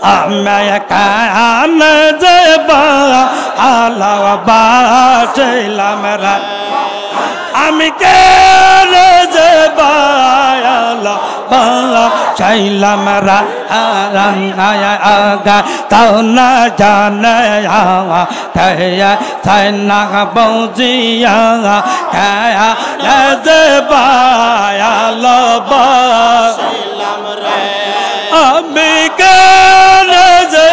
আমি কান যে ভালোবাসিলাম রে আমি কেন যে ভালোবাসিলাম রে তাও না জানে তাই না বুঝিয়া যে ভালোবাসিলাম রে আমি কেন যে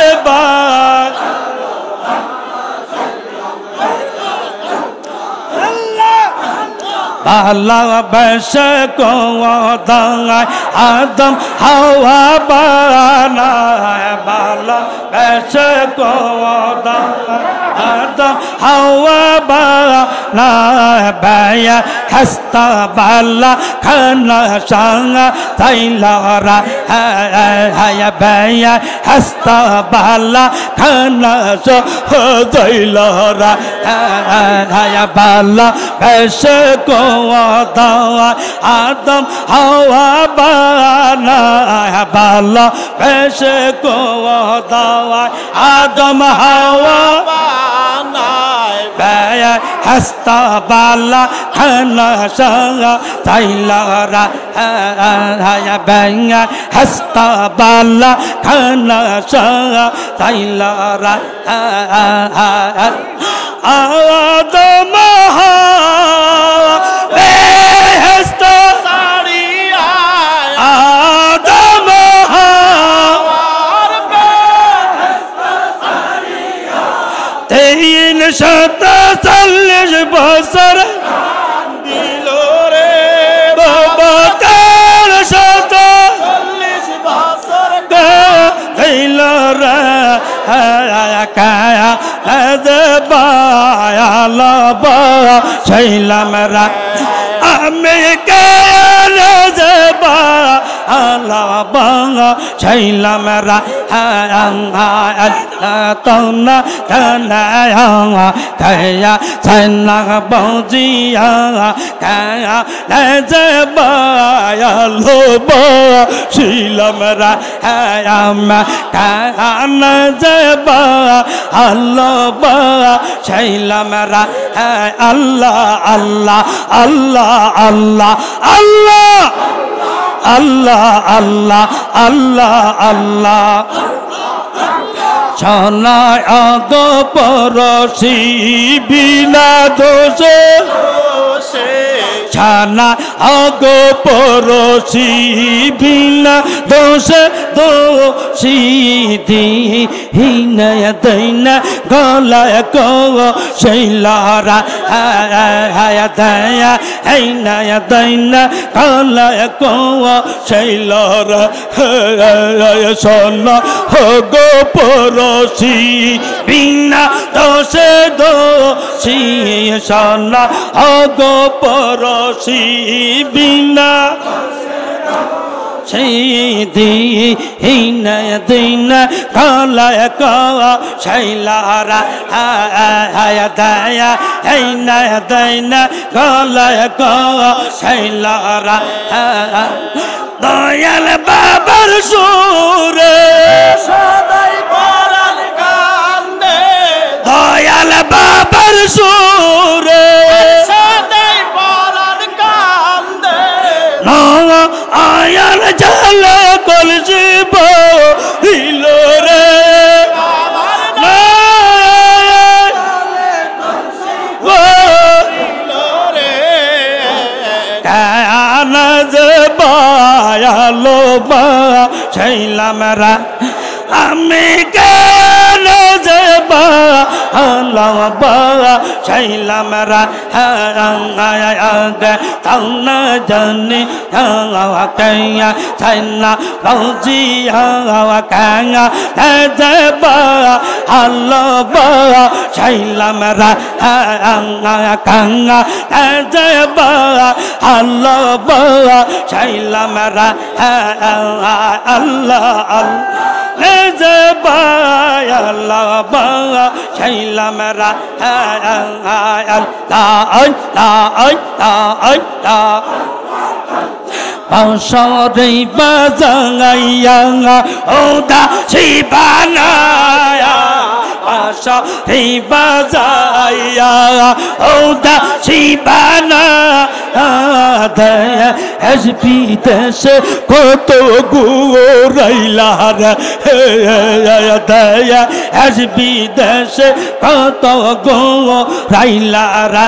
ভালোবাসে কোদায় আদম হাওয়া বানায় ভালোবাসে কোদায় আদম হাওয়া বানায় ভাইয়া হস্তা বালা খানা সাঙ্গা তাইলারা হায়া ভাইয়া হস্তা বালা খানা সো তাইলারা হায়া বালা বেশে আদম হাওয়া বানায় ভালোবেসে আদম হাওয়া বানায় বেয়া হস্তা বালা খানা সঙ্গা তাইলারা বেয়া হস্তা বালা খানা সঙ্গা তাইলারা আদম শত 40 বছর দিল রে বাবা তার শত 40 বছর দিল রে কায়া বায়ালা শৈলাম রা আমি কেন যাবা আল্লাহ বাংলা শৈলাম রা তনা তনা কায়া তনা বুঝিয়া কায়া যাবা আল্লাহ শৈলাম রা কান যাবা আল্লাহ শৈলাম রা আল্লাহ আল্লাহ আল্লাহ আল্লাহ আল্লাহ আল্লাহ আল্লাহ আল্লাহ আল্লাহ ছনায় আগ পরশি বিনা দোষে ছানা আগ পরশি বিনা দোষে দোষী দিনয় দৈন গলায় কো শৈলারা দয়া হইনয় দৈন গলায় কো শৈলারা সোনা গো পরশি বিনা দোষে দোষী সোনা গো পরশি বিনা দিন কালায় কা শৈলারা দয়া হইনয় দৈন গলায় কা শৈলারা দয়াল বাবার সুরে সদাই পরাণ কান্দে দয়াল বাবার সুরে সদাই পরাণ কান্দে আয়ার জাল কলসি বইল রে বায়ালো বা শৈলাম রা আমি কেন যাবা আল্লাহ বা শৈলাম রা তাওনা জানি কায়া ছাইনা বুঝিয়া কায়া যাবা আল্লাহ বা শৈলাম রা কায়া যাবা আল্লাহ বা শৈলাম রা আল্লাহ যাবা আল্লাহ বা শৈলাম রা বাঁশরে বাজাইয়া ওদা শিবানায়া বাঁশরে বাজাইয়া ওদা শিবানা দয়া এসবি দেশে কত গুরাইলা রে দয়া এসবি দেশে কত গুরাইলা রে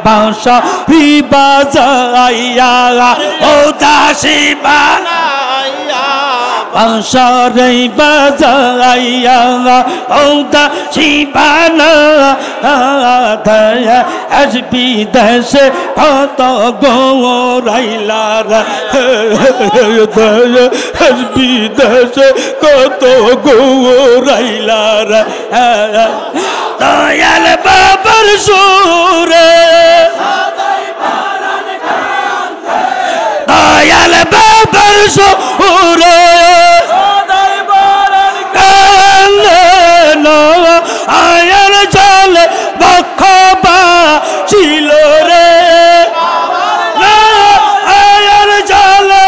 বাঁশরি বাজাইয়া ওদা শিবানায়া বাঁশরে বাজাইয়া ওদা শিবানা দয়া এসবি দেশে কত গোরাইলা রে দয়া এসবি দেশে কত গোরাইলা রে দয়াল বাবার সুরে দয়াল বাবার সুরে আয়ার জলে বক্ষবা ছিল রে আয়ার জলে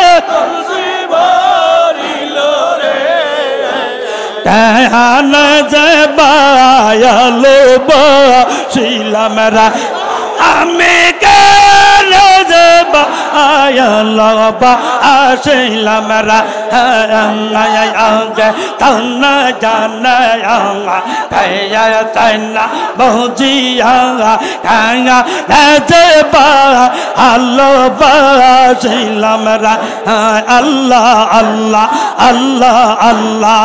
কেন যে বায়ালো শিলাম রা আমি কেন যে বায়ালো শিলাম রা তন্না জানা কয়া তন্না বুঝিয়া কাঙ্গা যে আল্লাহ শিলাম রা আল্লাহ আল্লাহ আল্লাহ আল্লাহ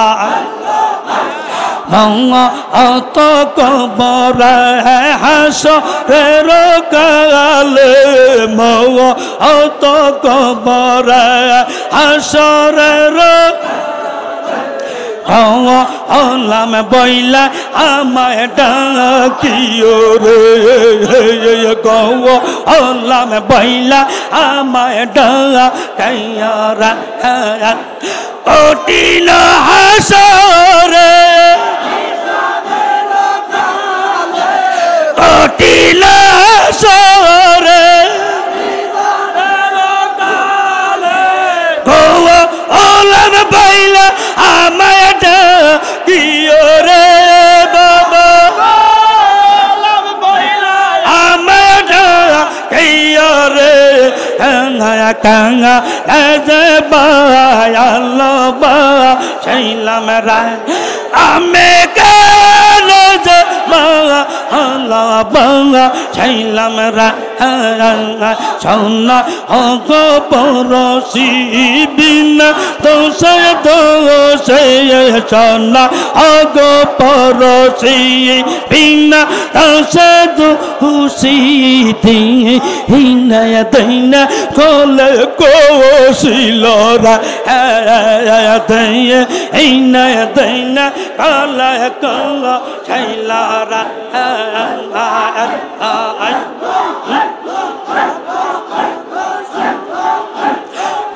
মঙ্গা অত কবর হাসরের কালে মঙ্গা অত কবর হাসরের হলাম বইলা আমায় ডাকিও রে হলাম বইলা আমায় ডাকিও রে কঠিন হাসরে কঠিন হাসরে হলাম বইলা আমায় ডাকিও রে বাবা আমায় ডাকিও রে কাঙ্গা যে বায়াল্লা শিলাম রা আমি কেন যে বাংলা শিলাম রা সোনা গো পরশি বিনা দোষে দোষে সোনা গো পরশি বিনা দোষে দোষি দিয়ে হিনায় দইনা কোলে কোশিল রা দয়ে হিনায় দইনা কোলে কোলো শিলা রা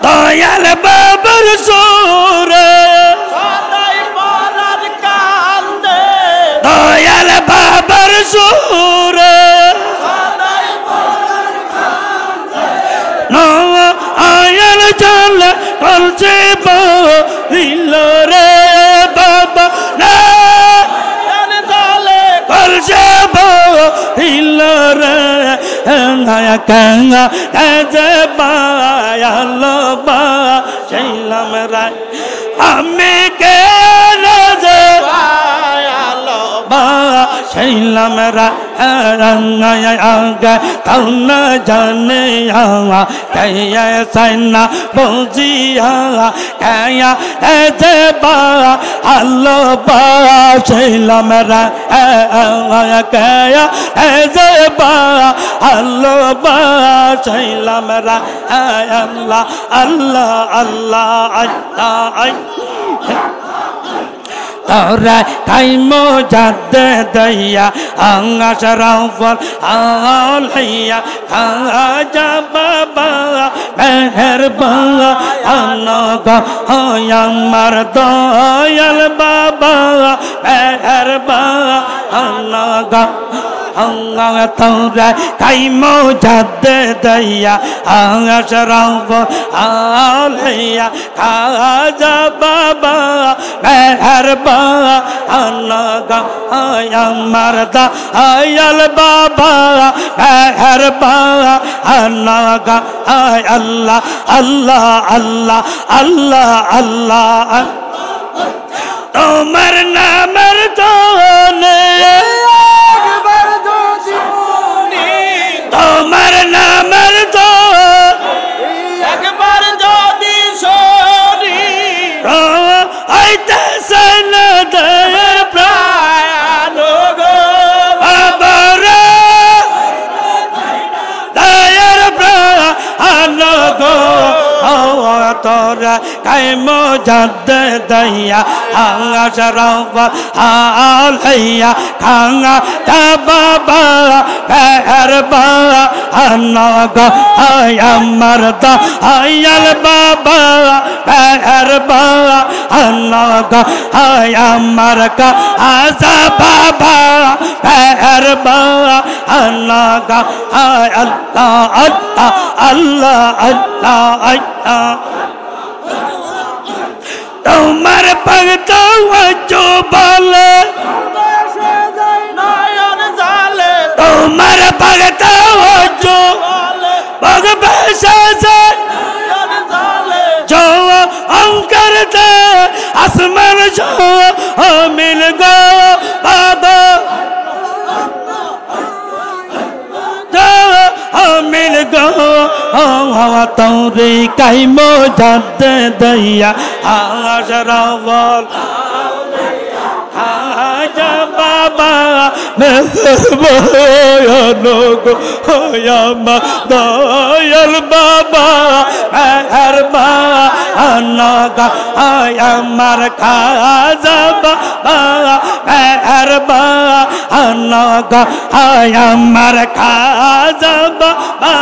দয়াল বাবার সুরে সদাই পরার কান্দে দয়াল বাবার সুরে সদাই পরার কান্দে আয়াল জল করছে বহিল রে বাবা না জলে করছে বহিল রে কাঙ্গা যে বায়ালো শিলাম রা আমি কেন যে বায়ালো শিলাম রা তন্না জানে কয়া সন্না বুঝিয়া কয়া যে বায়ালো শিলাম রা কয়া যে বায়ালো শিলাম রা আল্লাহ আল্লাহ আল্লাহ আল্লাহ তোরা কাইমো যাতে দইয়া আঙ্গাসরাফল আলাইয়া খাজা বাবা মেহেরবান আনগো আমার দয়াল বাবা মেহেরবান আনগো তোরা কাইমো যাদে দইয়া আশরাফ আলাইয়া খাজা বাবা মেহেরবান গো আমার দয়াল বাবা মেহেরবান গো আল্লাহ আল্লাহ আল্লাহ আল্লাহ আল্লাহ তোমার নামের জনে তোমার নামের একবার যদি শোনি আইতেছে না দয়ার প্রাণ গো বাবার দয়ার প্রাণ গো তোরা কাইমো যাদে দইয়া আশরাফ আলাইয়া খাঙ্গা বাবা মেহেরবান গো আমার দয়াল বাবা মেহেরবান গো আমার খাজা বাবা মেহেরবান গো আল্লাহ আল্লাহ আল্লাহ আল্লাহ আল্লাহ তোমার ভক্ত বলে তোমার ভক্ত जो अंकर दे आसमान जो मिल गो बाबा मिल गो हवा तौरे काइमो जादे दैया आशरावल आजा बाबा मेहरबान गो यामा दयाल बाबा मेहरबान गो यामार खाजा बाबा मेहरबान गो यामार खाजा बाबा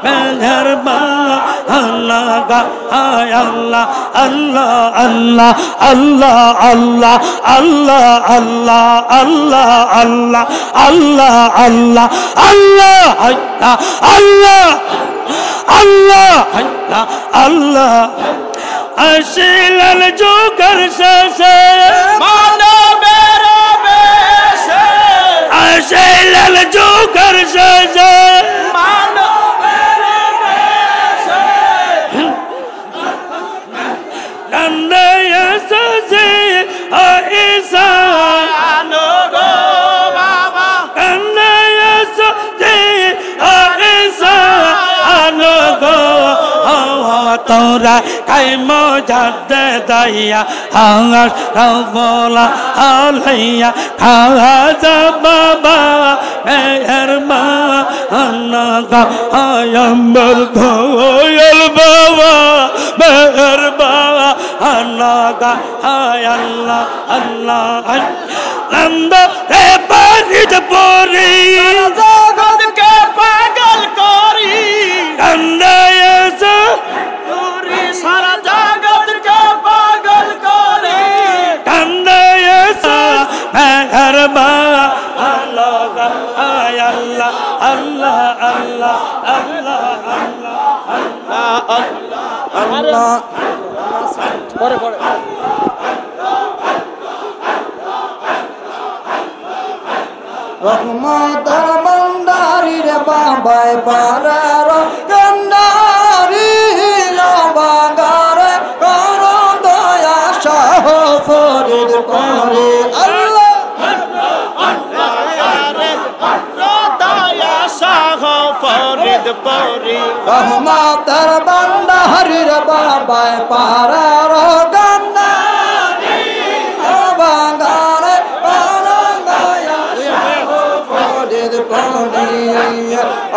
मेहरबान गो अल्लाह अल्लाह अल्लाह अल्लाह अल्लाह अल्लाह अल्लाह अल्लाह अल्लाह अल्लाह अल्लाह अल्लाह अल्लाह अल्लाह अल्लाह अल्लाह अशील जो कर से मानो मेरा बेश अशील जो कर से मानो मेरा बेश नंदे से ऐसा नो गो बाबा नंदे से ऐसा नो गो तोरा काइमो जादे दैया आशराफल आलाइया खाजा बाबा मेहरबान गो यामार दयाल बाबा मेहरबान गो अल्लाह अल्लाह नंदा रे बारिद पोरी जगत के पागल कोरी नंदा सारा जगत के पागल करे कंदे मेहरबान अल्लाह अल्लाह अल्लाह अल्लाह अल्लाह अल्लाह अल्लाह परे परे रहमतर भंडारी रे बाबाई पारार गंडारी बागारे करो दया शाह फरीद करे अल्लाह दया शाह फरीद परी रहमतर भंडारी रे बाबाई पारार गंडारी बागारे करो दया शाह फरीद परी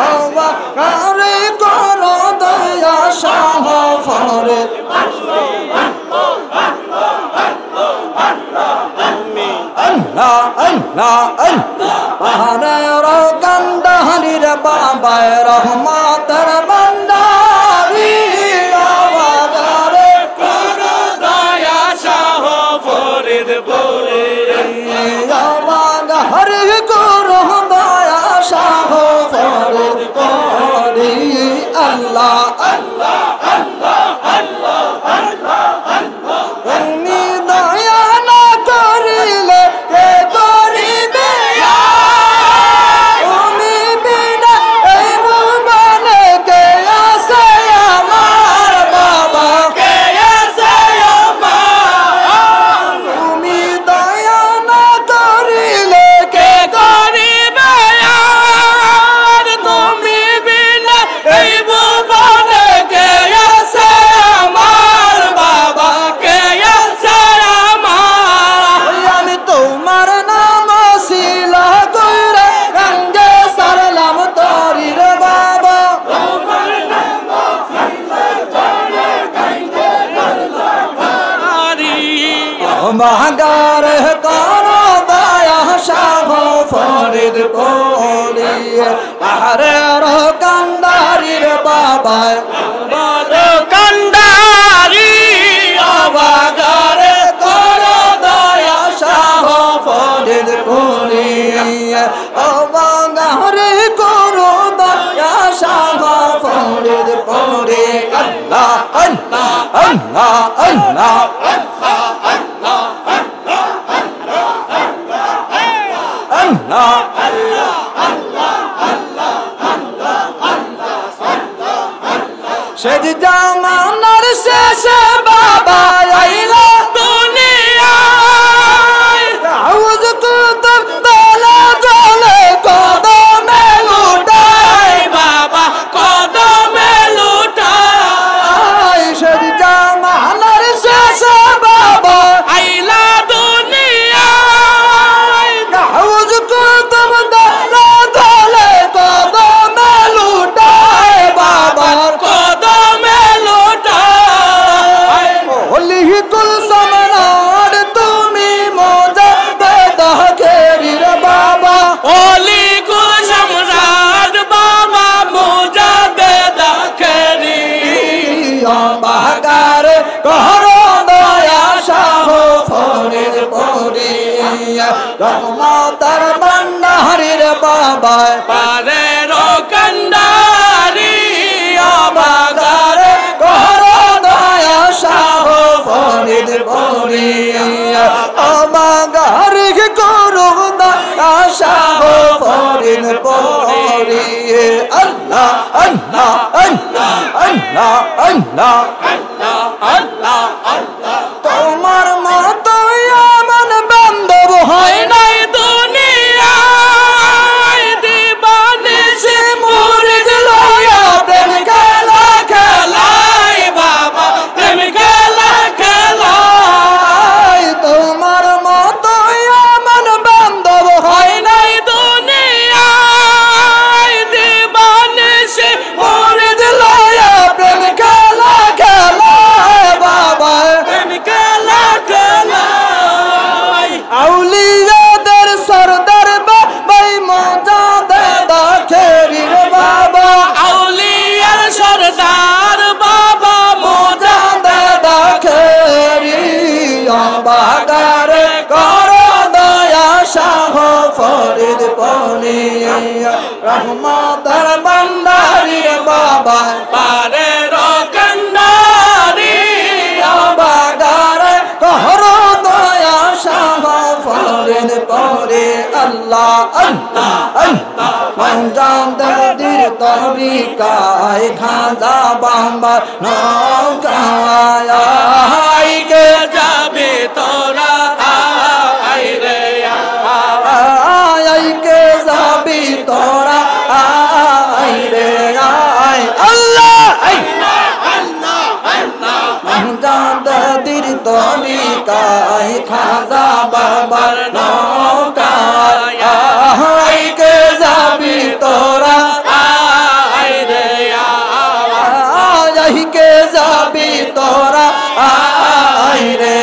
अल्लाह करे करो दया शाह फरीद अल्लाह अल्लाह अल्लाह गंडारी रे बाबा रहमतर भंडारी आवाज़ करो दया शाह फरीद बोले आवाज़ हरि करो दया বাগার করো দয়া শাহ ফরিদপুরি আরে কান্দারির বাবা কান্দারি বাগার করো দয়া শাহ ফরিদপুরি বাগার করো দয়া শাহ ফরিদপুরি আল্লাহ আল্লাহ আল্লাহ আল্লাহ শেষ জামানার শেষে বাবা আইলা দুনিয়ায় আউজ কুতুব দলে দলে কদমে লুটাই বাবা কদমে লুটাই শেষ জামানার শেষে বাবা আইলা দুনিয়ায় আউজ কুতুব দলে দলে কদমে লুটাই বাবা রহমতের ভণ্ডারীর বাবা পারের কান্ডারি বাগারে করো দয়া শাহ ফরিদপুরি বাগারে করো দয়া শাহ ফরিদপুরি আল্লাহ আল্লাহ আল্লাহ আল্লাহ আল্লাহ আল্লাহ আল্লাহ তোমার মতো এমন বান্ধব হয় নাই দুনিয়ায় দিবানিশি মুরিদ লয়া প্রেম খেলা খেলাই বাবা প্রেম খেলা খেলাই তোমার মতো এমন বান্ধব হয় নাই দুনিয়ায় দিবানিশি মুরিদ লয়া প্রেম খেলা খেলাই বাবা প্রেম খেলা খেলাই আউলিয়াদের সরদার বাবাই মজাদে দাখেরির বাবা আউলিয়ার সরদার বাবা মজাদে দাখেরি বাগারে করো দয়া শাহ ফরিদপুরি রহমতের ভণ্ডারীর বাবা পারের কান্ডারি বাগারে করো দয়া শাহ ফরিদপুরি আল্লাহ আল্লাহ আল্লাহ পঞ্জাবের তরিকায় খাজা বাবা নৌকায় কে যাবে তোরা আই রে আই কে যাবি তোরা আই রে আই আল্লাহ আল্লাহ আল্লাহ আল্লাহ পঞ্জাবের তরিকায় খাজা বাবার নৌকায় আই কে যাবি তোরা আই রে আই কে যাবি তোরা আই রে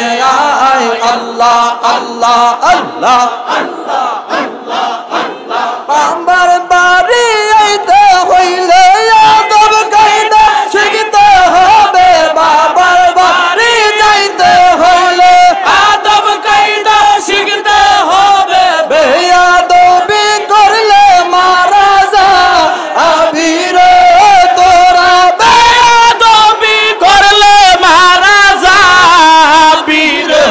আই আল্লাহ আল্লাহ আল্লাহ আল্লাহ আল্লাহ আল্লাহ বাবার বাড়ি আইতে হইলে আদব কায়দা শিখতে হবে বাবার বাড়ি যাইতে হইলে আদব কায়দা শিখতে হবে বেয়াদবি করলে মারা যা আবিরে তোরা বেয়াদবি করলে মারা যা আবিরে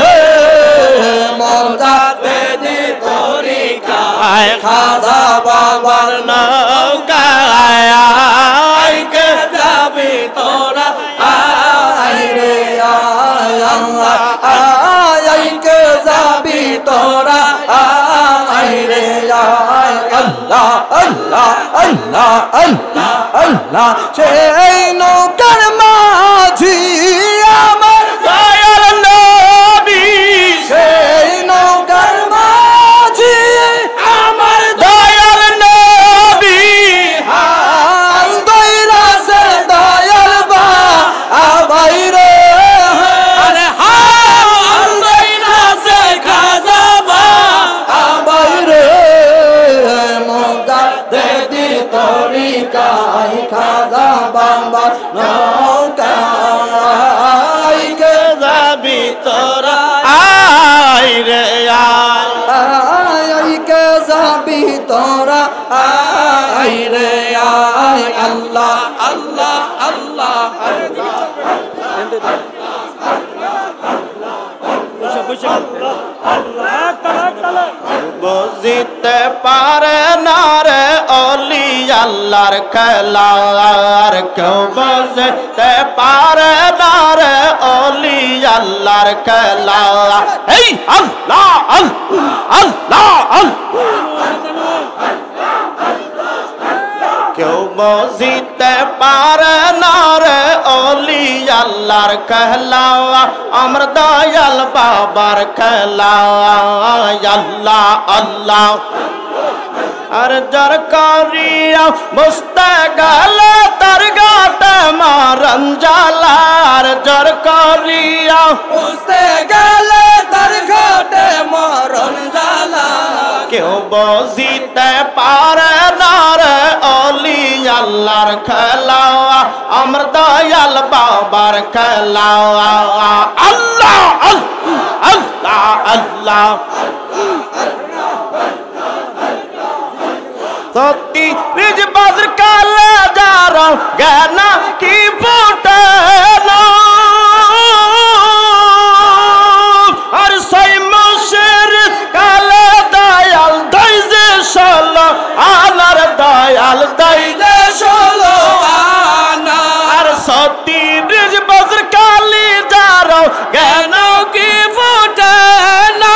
মজাতে দি তরিকায় খাজা বাবার নৌকায় আই কে যাবি তোরা আই রে আই কে যাবি তোরা আই রে আল্লাহ আল্লাহ আল্লাহ আল্লাহ আল্লাহ সেই নৌকার মাঝি আমার দয়াল নবী সেই নৌকার মাঝি আমার দয়াল নবী হাল দইরা সে দয়াল বা আবাই রে আরে হাল দইরা তোরা আয় রে আয় আল্লাহ আল্লাহ আল্লাহ বুঝিতে পারে না রে অলি আল্লাহর খেলা আর কেউ বুঝিতে পারে না রে অলি আল্লাহর খেলা এই আল্লাহ আল্লাহ কেউ বুঝিতে পারে না রে অলি আল্লাহর খেলা আমার দয়াল বাবার খেলা আল্লাহ আল্লাহ আর জর করিয়া মুস্তে গেলে তার গাতে মারন জালা আর জর করিয়া মুস্তে গেলে তার ঘাটে মরণ জালা কেউ বুঝিতে পারে না রে অলি আল্লাহর খেলা আমার দয়াল বাবার খেলা আল্লাহ আল্লাহ আল্লাহ সত্যি নিজ বজ্র কালে যারা জ্ঞানা কি ফুটে না আর সেই মাসের কালে দয়াল দই যে ষোলো আনার দয়াল দই যে ষোলো আনা আর সত্যি নিজ বজ্র কালে যারা জ্ঞানা কি ফুটে না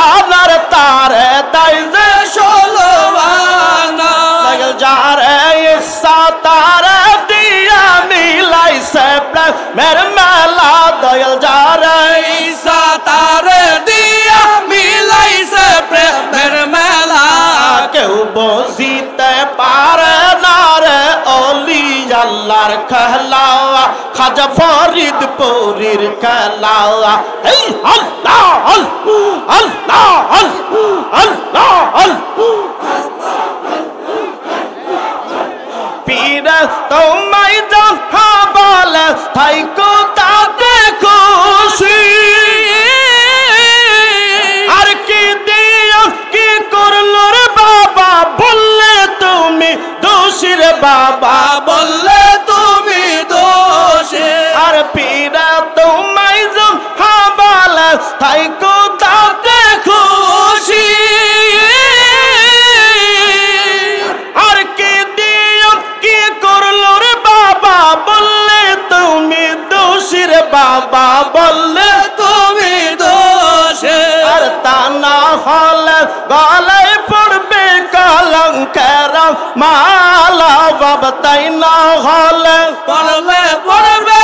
আমার তারে তাই যে ষোলো আনা যারে ইচ্ছা তারে দিয়া মিলাইছে প্রেমের মেলা দয়াল যারে ঈসা তারে দিয়া মিলাইছে প্রেমের মেলা কেউ বুঝিতে পারে না রে অলি আল্লাহর খেলা খাজা ফরিদপুরের খেলা এই আল্লাহ আল্লাহ আল্লাহ পীর তোমায় দেখা বলে থাইকো তাতে খুশি আর কি দিও কি করলো রে বাবা বললে তুমি দোষী রে বাবা বললে তুমি দোষে আর পীর তোমায় দেখা বলে থাইকো তাতে খুশি আর কি দিও কি করলো রে বাবা বললে তুমি দোষী রে বাবা বললে তুমি দোষে আর তা না হলে গলায় পড়বে কলঙ্কের মালা বাবা তাই না হলে পড়বে